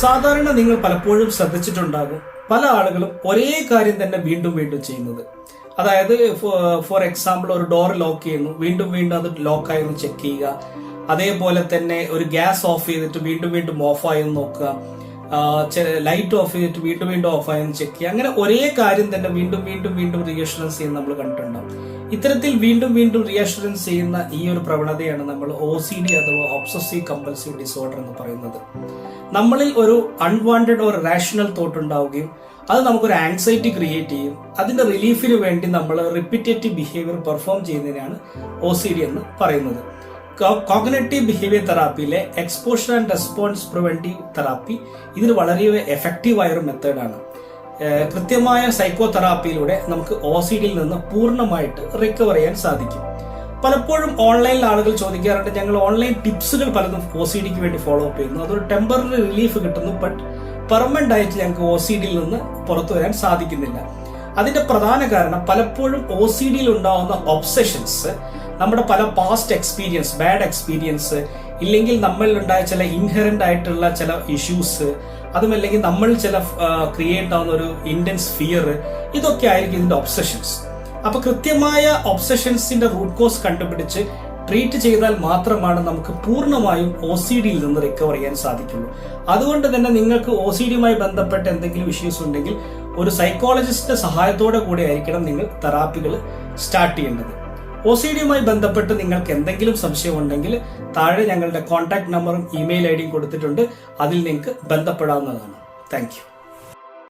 സാധാരണ നിങ്ങൾ പലപ്പോഴും ശ്രദ്ധിച്ചിട്ടുണ്ടാകും പല ആളുകളും ഒരേ കാര്യം തന്നെ വീണ്ടും വീണ്ടും ചെയ്യുന്നത്. അതായത് ഫോർ എക്സാമ്പിൾ ഒരു ഡോർ ലോക്ക് ചെയ്യുന്നു, വീണ്ടും വീണ്ടും അത് ലോക്കായി ഒന്ന് ചെക്ക് ചെയ്യുക. അതേപോലെ തന്നെ ഒരു ഗ്യാസ് ഓഫ് ചെയ്തിട്ട് വീണ്ടും വീണ്ടും ഓഫായി എന്ന് നോക്കുക, ലൈറ്റ് ഓഫ് ചെയ്തിട്ട് വീണ്ടും വീണ്ടും ഓഫായി എന്ന് ചെക്ക് ചെയ്യുക. അങ്ങനെ ഒരേ കാര്യം തന്നെ വീണ്ടും വീണ്ടും വീണ്ടും റീഅഷുറൻസ് ചെയ്യുന്ന നമ്മൾ കണ്ടിട്ടുണ്ടാവും. ഇത്തരത്തിൽ വീണ്ടും വീണ്ടും റീഅഷുറൻസ് ചെയ്യുന്ന ഈ ഒരു പ്രവണതയാണ് നമ്മൾ OCD അഥവാ ഒബ്സസീവ് കമ്പൽസീവ് ഡിസോർഡർ എന്ന് പറയുന്നത്. നമ്മളിൽ ഒരു അൺവാണ്ടഡ് ഒരു റാഷണൽ തോട്ട് ഉണ്ടാവുകയും അത് നമുക്കൊരു ആങ്സൈറ്റി ക്രിയേറ്റ് ചെയ്യും. അതിന്റെ റിലീഫിന് വേണ്ടി നമ്മൾ റിപ്പീറ്റേറ്റീവ് ബിഹേവിയർ പെർഫോം ചെയ്യുന്നതിനാണ് OCD എന്ന് പറയുന്നത്. കോഗ്നിറ്റീവ് ബിഹേവിയർ തെറാപ്പിയിലെ exposure and response preventive therapy ഇതിന് വളരെ എഫക്റ്റീവ് ആയ ഒരു മെത്തേഡാണ്. കൃത്യമായ സൈക്കോ തെറാപ്പിയിലൂടെ നമുക്ക് OCDയിൽ നിന്ന് പൂർണ്ണമായിട്ട് റിക്കവർ ചെയ്യാൻ സാധിക്കും. പലപ്പോഴും ഓൺലൈനിൽ ആളുകൾ ചോദിക്കാറുണ്ട്, ഞങ്ങൾ ഓൺലൈൻ ടിപ്സുകൾ പലതും OCDക്ക് വേണ്ടി ഫോളോ അപ്പ് ചെയ്യുന്നു, അതൊരു ടെമ്പററി റിലീഫ് കിട്ടുന്നു, ബട്ട് പെർമനന്റ് ആയിട്ട് ഞങ്ങൾക്ക് OCDയിൽ നിന്ന് പുറത്തു വരാൻ സാധിക്കുന്നില്ല. അതിന്റെ പ്രധാന കാരണം പലപ്പോഴും OCDയിൽ ഉണ്ടാവുന്ന ഒബ്സഷൻസ് നമ്മുടെ പല പാസ്റ്റ് എക്സ്പീരിയൻസ്, ബാഡ് എക്സ്പീരിയൻസ്, ഇല്ലെങ്കിൽ നമ്മളിലുണ്ടായ ചില ഇൻഹെറന്റ് ആയിട്ടുള്ള ചില ഇഷ്യൂസ്, അതുമല്ലെങ്കിൽ നമ്മൾ ചില ക്രിയേറ്റ് ആവുന്ന ഒരു ഇന്റൻസ് ഫിയർ, ഇതൊക്കെ ആയിരിക്കും ഇതിന്റെ ഒബ്സഷൻസ്. അപ്പൊ കൃത്യമായ ഒബ്സഷൻസിന്റെ റൂട്ട് കോസ് കണ്ടുപിടിച്ച് ട്രീറ്റ് ചെയ്താൽ മാത്രമാണ് നമുക്ക് പൂർണ്ണമായും OCDയിൽ നിന്ന് റിക്കവർ ചെയ്യാൻ സാധിക്കുള്ളൂ. അതുകൊണ്ട് തന്നെ നിങ്ങൾക്ക് OCDയുമായി ബന്ധപ്പെട്ട എന്തെങ്കിലും ഇഷ്യൂസ് ഉണ്ടെങ്കിൽ ഒരു സൈക്കോളജിസ്റ്റിന്റെ സഹായത്തോടെ കൂടി ആയിരിക്കണം നിങ്ങൾ തെറാപ്പികൾ സ്റ്റാർട്ട് ചെയ്യേണ്ടത്. OCDയുമായി ബന്ധപ്പെട്ട് നിങ്ങൾക്ക് എന്തെങ്കിലും സംശയം ഉണ്ടെങ്കിൽ താഴെ ഞങ്ങളുടെ കോൺടാക്ട് നമ്പറും ഇമെയിൽ ID കൊടുത്തിട്ടുണ്ട്, അതിൽ നിങ്ങൾക്ക് ബന്ധപ്പെടാവുന്നതാണ്. Thank you.